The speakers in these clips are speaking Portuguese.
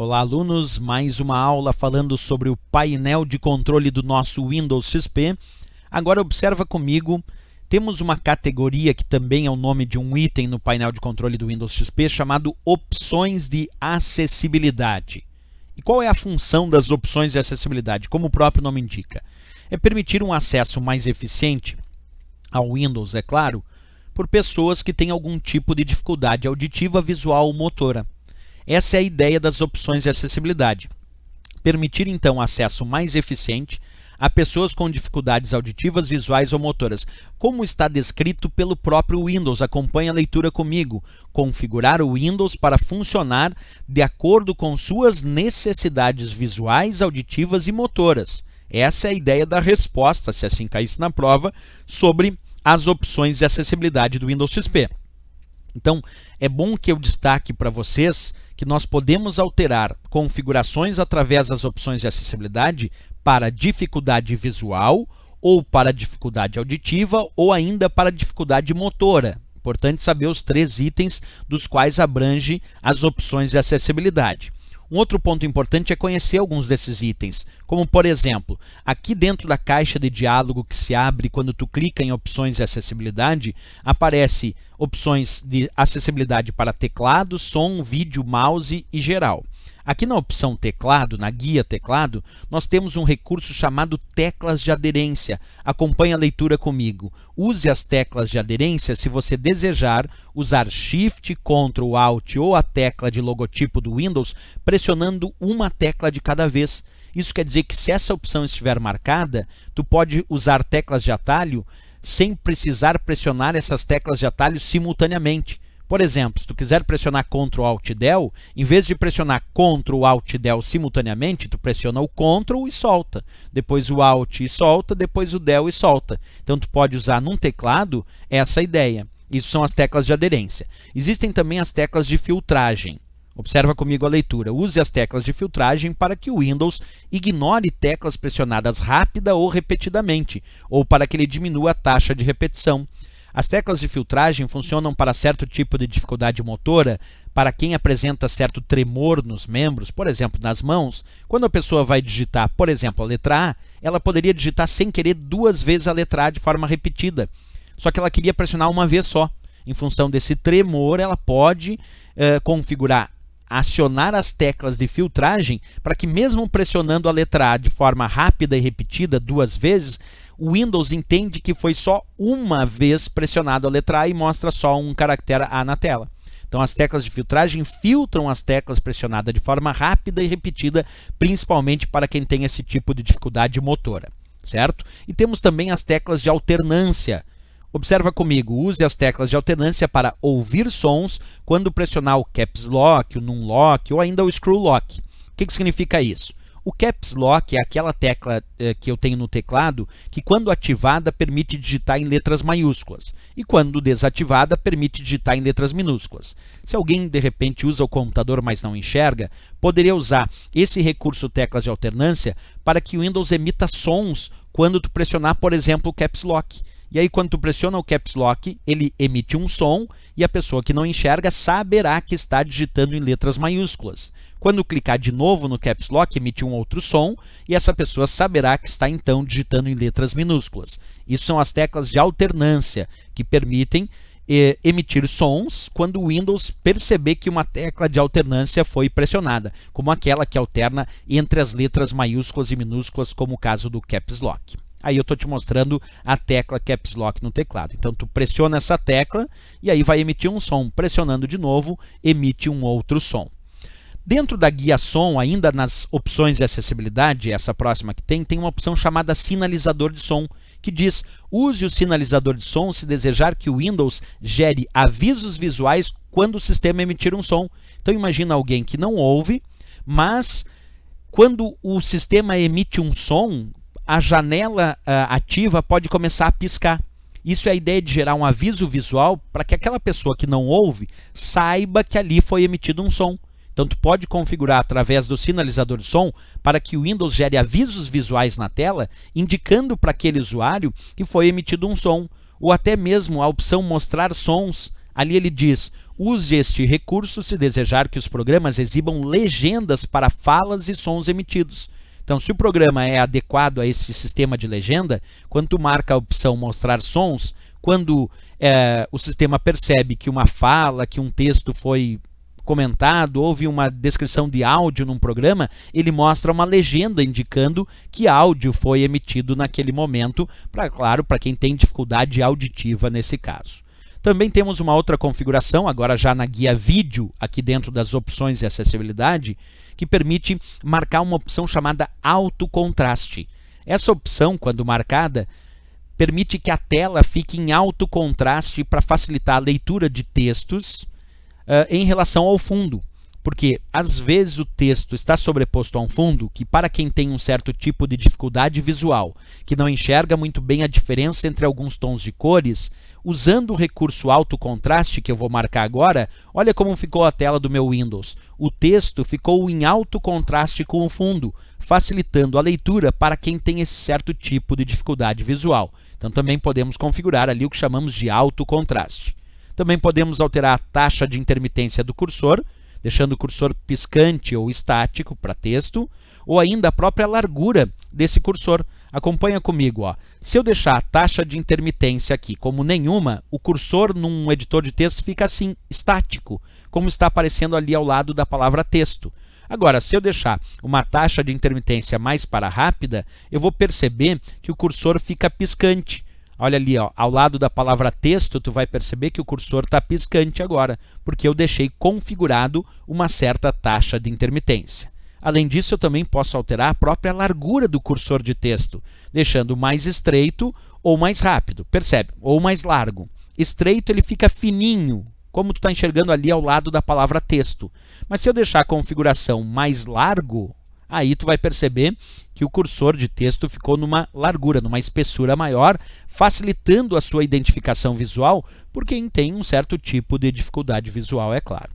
Olá, alunos, mais uma aula falando sobre o painel de controle do nosso Windows XP. Agora observa comigo, temos uma categoria que também é o nome de um item no painel de controle do Windows XP chamado Opções de Acessibilidade. E qual é a função das opções de acessibilidade? Como o próprio nome indica, é permitir um acesso mais eficiente ao Windows, é claro, por pessoas que têm algum tipo de dificuldade auditiva, visual ou motora. Essa é a ideia das opções de acessibilidade. Permitir, então, acesso mais eficiente a pessoas com dificuldades auditivas, visuais ou motoras. Como está descrito pelo próprio Windows, acompanhe a leitura comigo. Configurar o Windows para funcionar de acordo com suas necessidades visuais, auditivas e motoras. Essa é a ideia da resposta, se assim caísse na prova, sobre as opções de acessibilidade do Windows XP. Então, é bom que eu destaque para vocês que nós podemos alterar configurações através das opções de acessibilidade para dificuldade visual, ou para dificuldade auditiva, ou ainda para dificuldade motora. Importante saber os três itens dos quais abrange as opções de acessibilidade. Um outro ponto importante é conhecer alguns desses itens, como por exemplo, aqui dentro da caixa de diálogo que se abre quando tu clica em opções de acessibilidade, aparece opções de acessibilidade para teclado, som, vídeo, mouse e geral. Aqui na opção teclado, na guia teclado, nós temos um recurso chamado teclas de aderência. Acompanhe a leitura comigo. Use as teclas de aderência se você desejar usar Shift, Ctrl, Alt ou a tecla de logotipo do Windows, pressionando uma tecla de cada vez. Isso quer dizer que se essa opção estiver marcada, tu pode usar teclas de atalho sem precisar pressionar essas teclas de atalho simultaneamente. Por exemplo, se tu quiser pressionar Ctrl Alt Del, em vez de pressionar Ctrl Alt Del simultaneamente, tu pressiona o Ctrl e solta, depois o Alt e solta, depois o Del e solta. Então tu pode usar num teclado essa ideia. Isso são as teclas de aderência. Existem também as teclas de filtragem. Observa comigo a leitura. Use as teclas de filtragem para que o Windows ignore teclas pressionadas rápida ou repetidamente, ou para que ele diminua a taxa de repetição. As teclas de filtragem funcionam para certo tipo de dificuldade motora, para quem apresenta certo tremor nos membros, por exemplo, nas mãos. Quando a pessoa vai digitar, por exemplo, a letra A, ela poderia digitar sem querer duas vezes a letra A de forma repetida. Só que ela queria pressionar uma vez só. Em função desse tremor, ela pode configurar, acionar as teclas de filtragem para que mesmo pressionando a letra A de forma rápida e repetida duas vezes, o Windows entende que foi só uma vez pressionado a letra A e mostra só um caractere A na tela. Então as teclas de filtragem filtram as teclas pressionadas de forma rápida e repetida, principalmente para quem tem esse tipo de dificuldade motora, certo? E temos também as teclas de alternância. Observa comigo, use as teclas de alternância para ouvir sons quando pressionar o Caps Lock, o Num Lock ou ainda o Screw Lock. O que significa isso? O Caps Lock é aquela tecla que eu tenho no teclado que, quando ativada, permite digitar em letras maiúsculas e, quando desativada, permite digitar em letras minúsculas. Se alguém, de repente, usa o computador, mas não enxerga, poderia usar esse recurso teclas de alternância para que o Windows emita sons quando tu pressionar, por exemplo, o Caps Lock. E aí, quando tu pressiona o Caps Lock, ele emite um som e a pessoa que não enxerga saberá que está digitando em letras maiúsculas. Quando clicar de novo no Caps Lock, emite um outro som e essa pessoa saberá que está então digitando em letras minúsculas. Isso são as teclas de alternância que permitem emitir sons quando o Windows perceber que uma tecla de alternância foi pressionada, como aquela que alterna entre as letras maiúsculas e minúsculas, como o caso do Caps Lock. Aí eu estou te mostrando a tecla Caps Lock no teclado. Então tu pressiona essa tecla e aí vai emitir um som. Pressionando de novo, emite um outro som. Dentro da guia som, ainda nas opções de acessibilidade, essa próxima que tem uma opção chamada sinalizador de som, que diz: use o sinalizador de som se desejar que o Windows gere avisos visuais quando o sistema emitir um som. Então imagina alguém que não ouve, mas quando o sistema emite um som, a janela ativa pode começar a piscar. Isso é a ideia de gerar um aviso visual para que aquela pessoa que não ouve saiba que ali foi emitido um som. Então, tu pode configurar através do sinalizador de som para que o Windows gere avisos visuais na tela, indicando para aquele usuário que foi emitido um som, ou até mesmo a opção mostrar sons Ali ele diz: use este recurso se desejar que os programas exibam legendas para falas e sons emitidos. Então, se o programa é adequado a esse sistema de legenda, quando tu marca a opção mostrar sons, quando o sistema percebe que uma fala, que um texto foi comentado, houve uma descrição de áudio num programa, ele mostra uma legenda indicando que áudio foi emitido naquele momento, claro, para quem tem dificuldade auditiva nesse caso. Também temos uma outra configuração, agora já na guia vídeo, aqui dentro das opções de acessibilidade, que permite marcar uma opção chamada alto contraste. Essa opção, quando marcada, permite que a tela fique em alto contraste para facilitar a leitura de textos em relação ao fundo. Porque, às vezes, o texto está sobreposto a um fundo que, para quem tem um certo tipo de dificuldade visual, que não enxerga muito bem a diferença entre alguns tons de cores, usando o recurso alto contraste, que eu vou marcar agora, olha como ficou a tela do meu Windows. O texto ficou em alto contraste com o fundo, facilitando a leitura para quem tem esse certo tipo de dificuldade visual. Então, também podemos configurar ali o que chamamos de alto contraste. Também podemos alterar a taxa de intermitência do cursor, deixando o cursor piscante ou estático para texto, ou ainda a própria largura desse cursor. Acompanha comigo, ó. Se eu deixar a taxa de intermitência aqui como nenhuma, o cursor num editor de texto fica assim, estático, como está aparecendo ali ao lado da palavra texto. Agora, se eu deixar uma taxa de intermitência mais para rápida, eu vou perceber que o cursor fica piscante. Olha ali, ó, ao lado da palavra texto, tu vai perceber que o cursor está piscante agora, porque eu deixei configurado uma certa taxa de intermitência. Além disso, eu também posso alterar a própria largura do cursor de texto, deixando mais estreito ou mais rápido, percebe? Ou mais largo. Estreito ele fica fininho, como tu está enxergando ali ao lado da palavra texto. Mas se eu deixar a configuração mais largo, aí tu vai perceber que o cursor de texto ficou numa largura, numa espessura maior, facilitando a sua identificação visual por quem tem um certo tipo de dificuldade visual, é claro.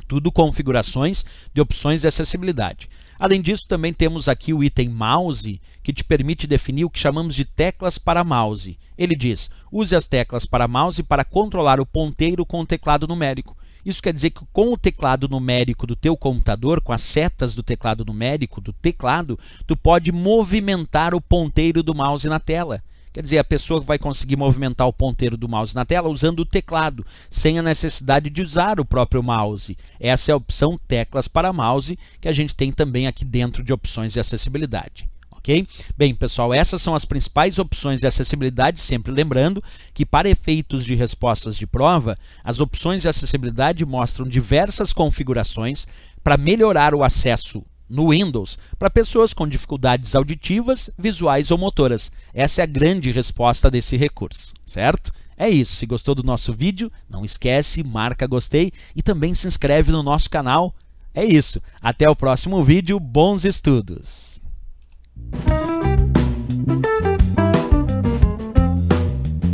Tudo configurações de opções de acessibilidade. Além disso, também temos aqui o item mouse, que te permite definir o que chamamos de teclas para mouse. Ele diz: use as teclas para mouse para controlar o ponteiro com o teclado numérico. Isso quer dizer que com o teclado numérico do teu computador, com as setas do teclado numérico, do teclado, tu pode movimentar o ponteiro do mouse na tela. Quer dizer, a pessoa vai conseguir movimentar o ponteiro do mouse na tela usando o teclado, sem a necessidade de usar o próprio mouse. Essa é a opção teclas para mouse, que a gente tem também aqui dentro de opções de acessibilidade. Okay? Bem, pessoal, essas são as principais opções de acessibilidade, sempre lembrando que para efeitos de respostas de prova, as opções de acessibilidade mostram diversas configurações para melhorar o acesso no Windows para pessoas com dificuldades auditivas, visuais ou motoras. Essa é a grande resposta desse recurso, certo? É isso, se gostou do nosso vídeo, não esquece, marca gostei e também se inscreve no nosso canal. É isso, até o próximo vídeo, bons estudos!